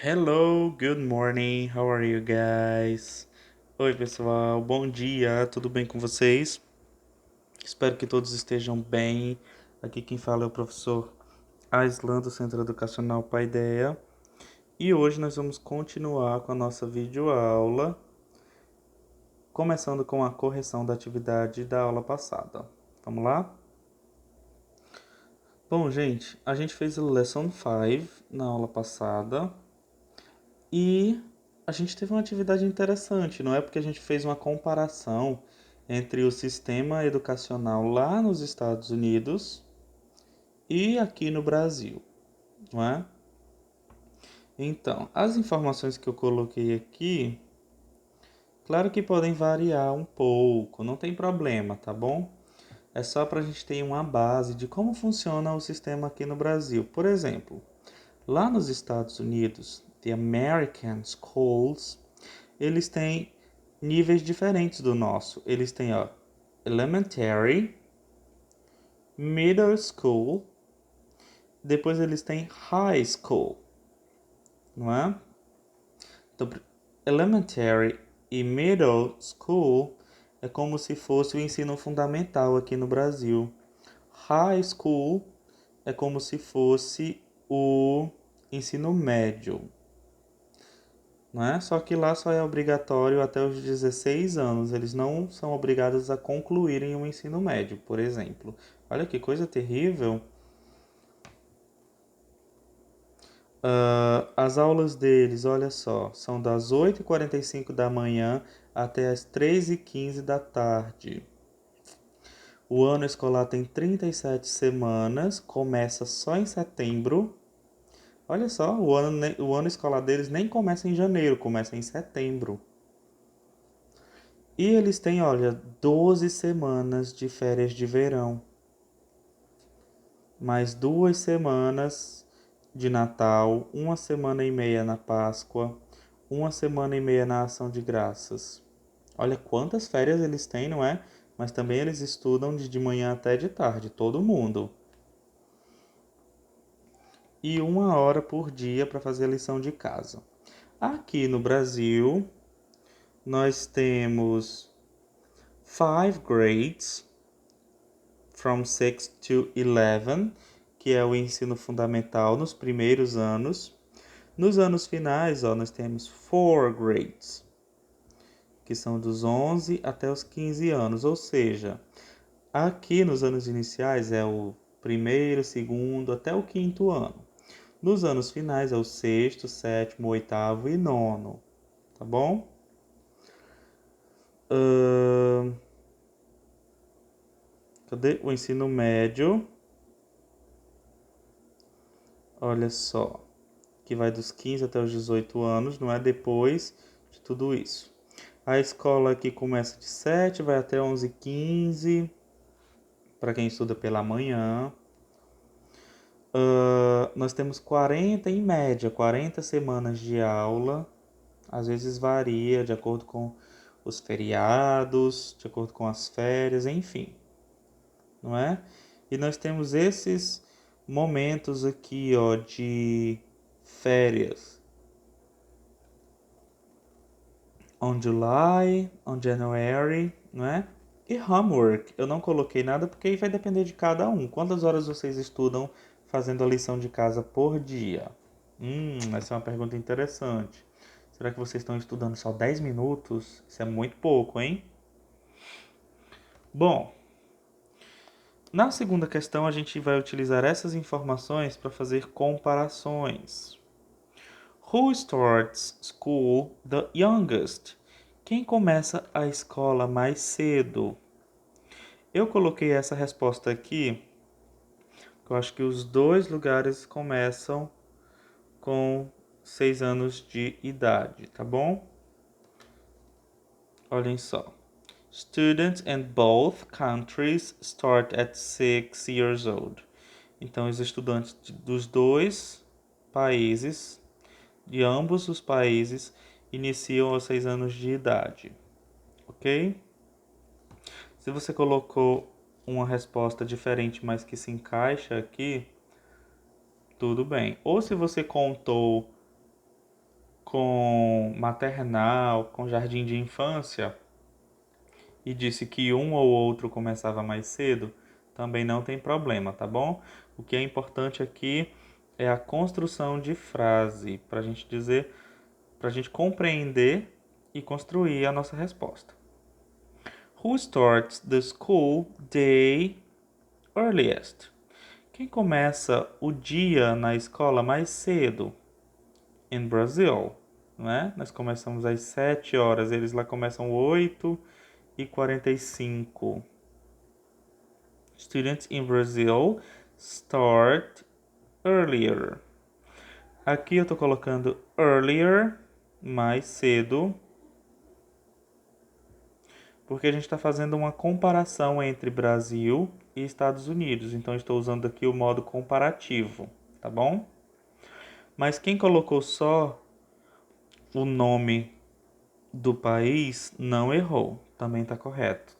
Hello, good morning. How are you guys? Oi, pessoal. Bom dia. Tudo bem com vocês? Espero que todos estejam bem. Aqui quem fala é o professor Aislan do Centro Educacional Paideia. E hoje nós vamos continuar com a nossa videoaula, começando com a correção da atividade da aula passada. Vamos lá? Bom, gente, a gente fez o Lesson 5 na aula passada. E a gente teve uma atividade interessante, não é? Porque a gente fez uma comparação entre o sistema educacional lá nos Estados Unidos e aqui no Brasil, não é? Então, as informações que eu coloquei aqui, claro que podem variar um pouco, não tem problema, tá bom? É só para a gente ter uma base de como funciona o sistema aqui no Brasil. Por exemplo, lá nos Estados Unidos, the American schools, eles têm níveis diferentes do nosso. Eles têm, ó, elementary, middle school, depois eles têm high school, não é? Então, elementary e middle school é como se fosse o ensino fundamental aqui no Brasil. High school é como se fosse o ensino médio, não é? Só que lá só é obrigatório até os 16 anos. Eles não são obrigados a concluírem o ensino médio, por exemplo. Olha que coisa terrível. As aulas deles, olha só, são das 8h45 da manhã até as 3h15 da tarde. O ano escolar tem 37 semanas, começa só em setembro. Olha só, o ano escolar deles nem começa em janeiro, começa em setembro. E eles têm, olha, 12 semanas de férias de verão, mais 2 semanas de Natal, 1 semana e meia na Páscoa, 1 semana e meia na Ação de Graças. Olha quantas férias eles têm, não é? Mas também eles estudam de manhã até de tarde, todo mundo. E 1 hora por dia para fazer a lição de casa. Aqui no Brasil, nós temos 5 grades, from 6 to 11, que é o ensino fundamental nos primeiros anos. Nos anos finais, ó, nós temos 4 grades, que são dos 11 até os 15 anos. Ou seja, aqui nos anos iniciais é o primeiro, segundo até o quinto ano. Nos anos finais é o sexto, sétimo, oitavo e nono. Tá bom? Cadê o ensino médio? Olha só, que vai dos 15 até os 18 anos, não é depois de tudo isso. A escola aqui começa de 7, vai até 11h15, para quem estuda pela manhã. Nós temos 40, em média, 40 semanas de aula. Às vezes varia de acordo com os feriados, de acordo com as férias, enfim, não é? E nós temos esses momentos aqui, ó, de férias. On July, on January, não é? E homework, eu não coloquei nada porque aí vai depender de cada um. Quantas horas vocês estudam fazendo a lição de casa por dia? Essa é uma pergunta interessante. Será que vocês estão estudando só 10 minutos? Isso é muito pouco, hein? Bom, na segunda questão a gente vai utilizar essas informações para fazer comparações. Who starts school the youngest? Quem começa a escola mais cedo? Eu coloquei essa resposta aqui, porque eu acho que os dois lugares começam com 6 anos de idade, tá bom? Olhem só. Students in both countries start at 6 years old. Então, os estudantes dos dois países, de ambos os países, iniciam aos 6 anos de idade, ok? Se você colocou uma resposta diferente, mas que se encaixa aqui, tudo bem. Ou se você contou com maternal, com jardim de infância, e disse que um ou outro começava mais cedo, também não tem problema, tá bom? O que é importante aqui é a construção de frase, para a gente dizer, para a gente compreender e construir a nossa resposta. Who starts the school day earliest? Quem começa o dia na escola mais cedo? In Brazil, não é? Nós começamos às 7 horas, eles lá começam 8h45. Students in Brazil start earlier. Aqui eu estou colocando earlier, mais cedo, porque a gente está fazendo uma comparação entre Brasil e Estados Unidos. Então, estou usando aqui o modo comparativo, tá bom? Mas quem colocou só o nome do país não errou, também está correto.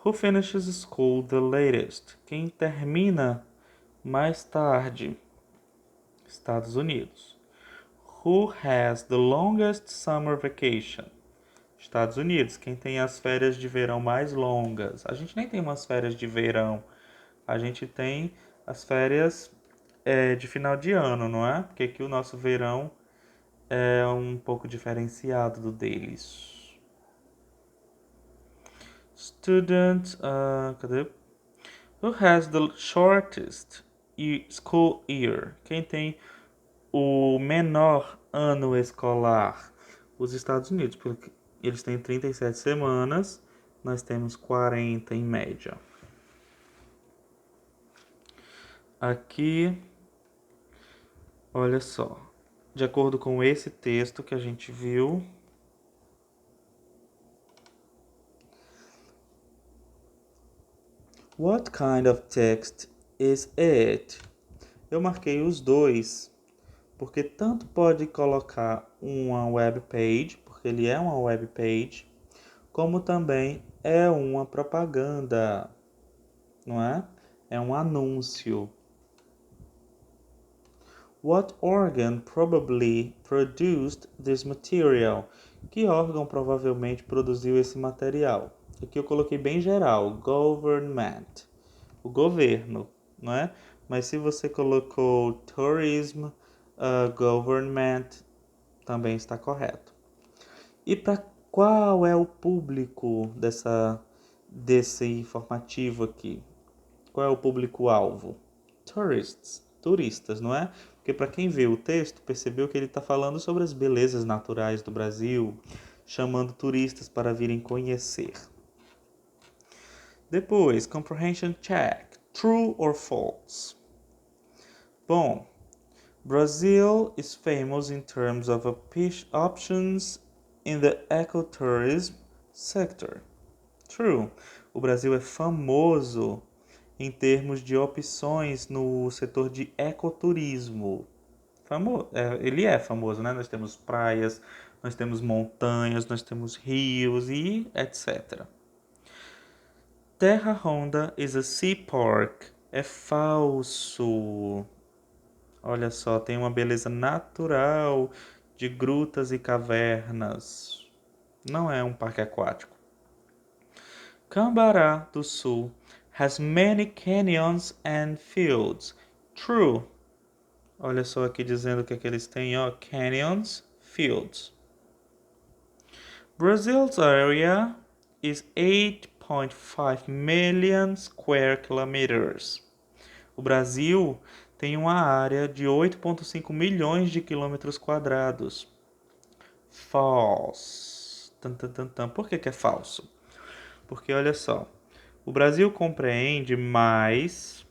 Who finishes school the latest? Quem termina mais tarde? Estados Unidos. Who has the longest summer vacation? Estados Unidos. Quem tem as férias de verão mais longas? A gente nem tem umas férias de verão. A gente tem as férias de final de ano, não é? Porque aqui o nosso verão é um pouco diferenciado do deles. Student, cadê? Who has the shortest school year? Quem tem o menor ano escolar? Os Estados Unidos, porque eles têm 37 semanas, nós temos 40 em média. Aqui, olha só, de acordo com esse texto que a gente viu, what kind of text is it? Eu marquei os dois, porque tanto pode colocar uma web page, porque ele é uma web page, como também é uma propaganda, não é? É um anúncio. What organ probably produced this material? Que órgão provavelmente produziu esse material? Aqui eu coloquei bem geral, government, o governo, não é? Mas se você colocou tourism, government, também está correto. E para qual é o público desse informativo aqui? Qual é o público-alvo? Tourists, turistas, não é? Porque para quem vê o texto, percebeu que ele está falando sobre as belezas naturais do Brasil, chamando turistas para virem conhecer. Depois, comprehension check. True or false? Bom, Brazil is famous in terms of options in the ecotourism sector. True. O Brasil é famoso em termos de opções no setor de ecoturismo. Ele é famoso, né? Nós temos praias, nós temos montanhas, nós temos rios e etc. Terra Honda is a sea park. É falso. Olha só, tem uma beleza natural de grutas e cavernas. Não é um parque aquático. Cambará do Sul has many canyons and fields. True. Olha só aqui dizendo que eles têm, ó, canyons, fields. Brazil's area is 8.5 million square kilometers. O Brasil tem uma área de 8,5 milhões de quilômetros quadrados. False. Por que é falso? Porque olha só, o Brasil compreende mais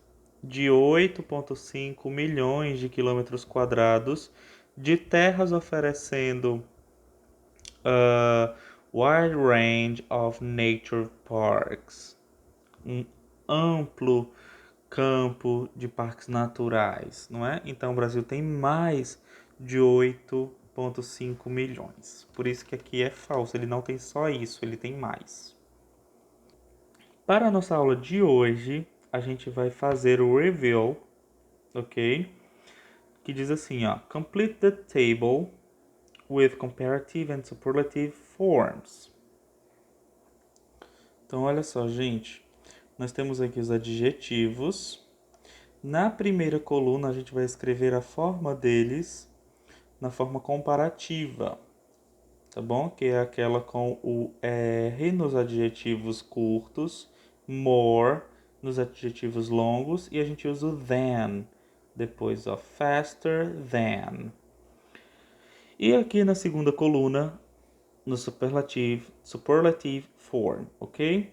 de 8,5 milhões de quilômetros quadrados de terras oferecendo wide range of nature parks, um amplo campo de parques naturais, não é? Então o Brasil tem mais de 8,5 milhões. Por isso que aqui é falso, ele não tem só isso, ele tem mais. Para a nossa aula de hoje, a gente vai fazer o review, ok? Que diz assim, ó, complete the table with comparative and superlative forms. Então, olha só, gente. Nós temos aqui os adjetivos. Na primeira coluna, a gente vai escrever a forma deles na forma comparativa, tá bom? Que é aquela com o R nos adjetivos curtos, more nos adjetivos longos e a gente usa o than, depois ó, faster than. E aqui na segunda coluna, no superlative form, ok?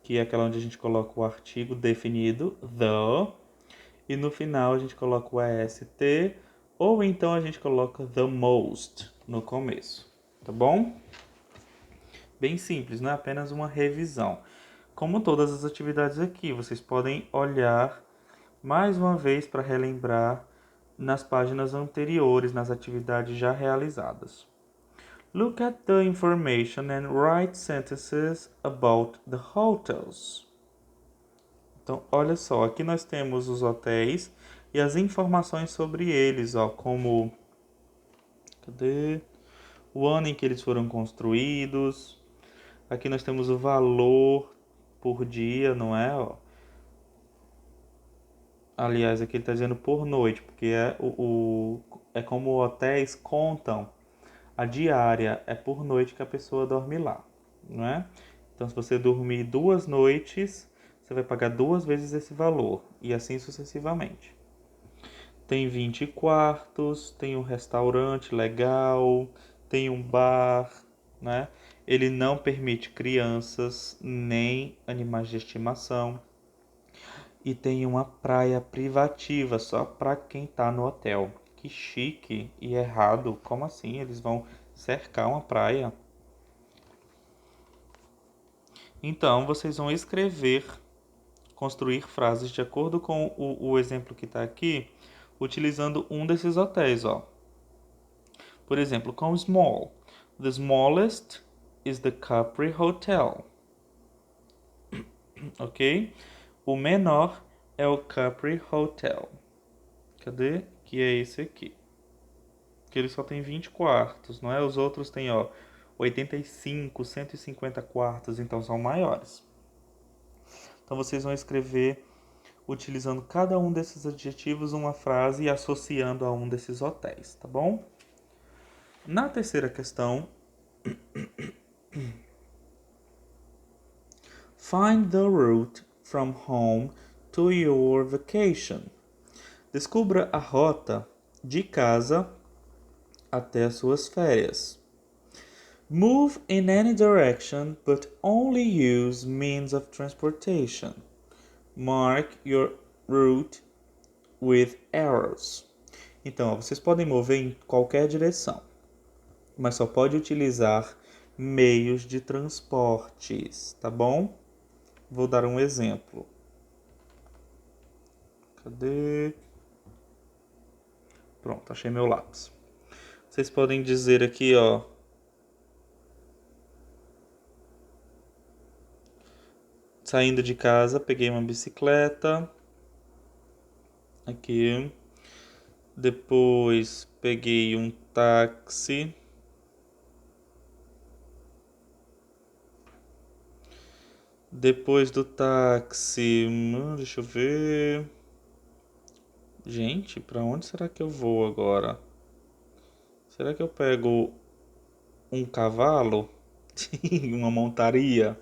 Que é aquela onde a gente coloca o artigo definido, the, e no final a gente coloca o AST, ou então a gente coloca the most no começo, tá bom? Bem simples, não é apenas uma revisão. Como todas as atividades aqui, vocês podem olhar mais uma vez para relembrar nas páginas anteriores, nas atividades já realizadas. Look at the information and write sentences about the hotels. Então, olha só, aqui nós temos os hotéis e as informações sobre eles, ó, como o ano em que eles foram construídos. Aqui nós temos o valor por dia, não é? Ó. Aliás, aqui ele está dizendo por noite, porque é como hotéis contam a diária, é por noite que a pessoa dorme lá, não é? Então, se você dormir 2 noites, você vai pagar 2 vezes esse valor, e assim sucessivamente. Tem 20 quartos, tem um restaurante legal, tem um bar, né? Ele não permite crianças nem animais de estimação. E tem uma praia privativa só para quem tá no hotel. Que chique e errado. Como assim? Eles vão cercar uma praia? Então, vocês vão escrever, construir frases de acordo com o exemplo que está aqui, utilizando um desses hotéis, ó. Por exemplo, com small. The smallest is the Capri Hotel. Ok? O menor é o Capri Hotel. Cadê? Que é esse aqui. Que ele só tem 20 quartos, não é? Os outros têm, ó, 85, 150 quartos, então são maiores. Então vocês vão escrever utilizando cada um desses adjetivos uma frase e associando a um desses hotéis, tá bom? Na terceira questão, find the route from home to your vacation. Descubra a rota de casa até as suas férias. Move in any direction, but only use means of transportation. Mark your route with arrows. Então, vocês podem mover em qualquer direção, mas só pode utilizar meios de transportes, tá bom? Vou dar um exemplo. Cadê? Pronto, achei meu lápis. Vocês podem dizer aqui, ó. Saindo de casa, peguei uma bicicleta. Aqui. Depois peguei um táxi. Depois do táxi, deixa eu ver. Gente, para onde será que eu vou agora? Será que eu pego um cavalo? Uma montaria?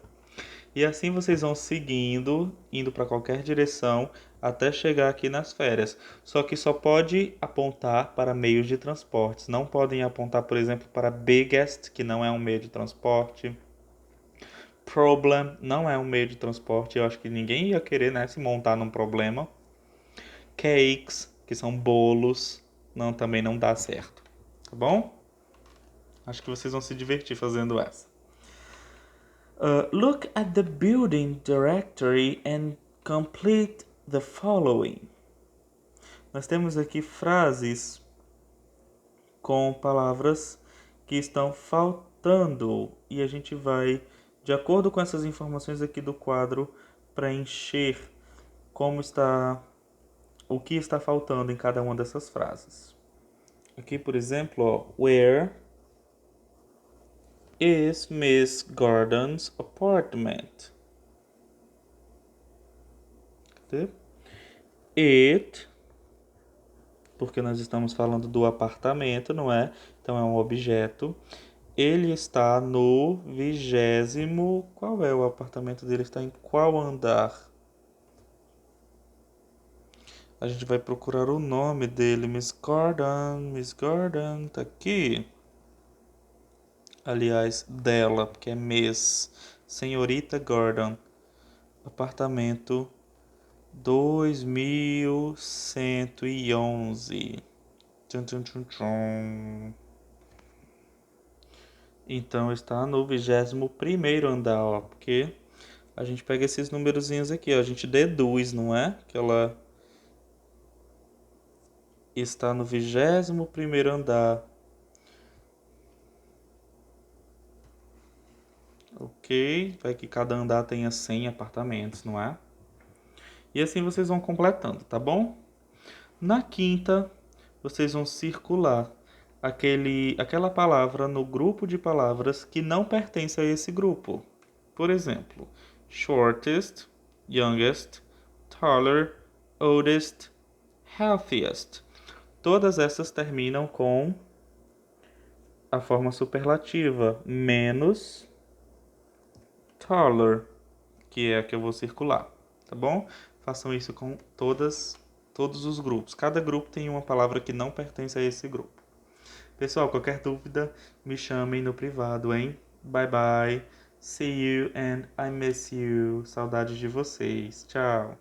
E assim vocês vão seguindo, indo para qualquer direção, até chegar aqui nas férias. Só que só pode apontar para meios de transportes. Não podem apontar, por exemplo, para biggest, que não é um meio de transporte. Problem não é um meio de transporte. Eu acho que ninguém ia querer, né, se montar num problema. Cakes, que são bolos, também não dá certo. Tá bom? Acho que vocês vão se divertir fazendo essa. Look at the building directory and complete the following. Nós temos aqui frases com palavras que estão faltando e a gente vai, de acordo com essas informações aqui do quadro, preencher o que está faltando em cada uma dessas frases. Aqui, por exemplo, ó, where is Miss Gordon's apartment? Cadê? It, porque nós estamos falando do apartamento, não é? Então é um objeto. Ele está no 20º. Qual é o apartamento dele? Está em qual andar? A gente vai procurar o nome dele. Miss Gordon. Miss Gordon. Tá aqui. Aliás, dela, porque é Miss. Senhorita Gordon. Apartamento 2111. Tchum, tchum, tchum, tchum. Então está no 21º andar, ó. Porque a gente pega esses númerozinhos aqui, ó. A gente deduz, não é? Que ela está no 21º andar. Ok? Vai que cada andar tenha 100 apartamentos, não é? E assim vocês vão completando, tá bom? Na quinta, vocês vão circular aquela palavra no grupo de palavras que não pertence a esse grupo. Por exemplo, shortest, youngest, taller, oldest, healthiest. Todas essas terminam com a forma superlativa, menos taller, que é a que eu vou circular, tá bom? Façam isso com todos os grupos. Cada grupo tem uma palavra que não pertence a esse grupo. Pessoal, qualquer dúvida, me chamem no privado, hein? Bye bye. See you and I miss you. Saudades de vocês. Tchau.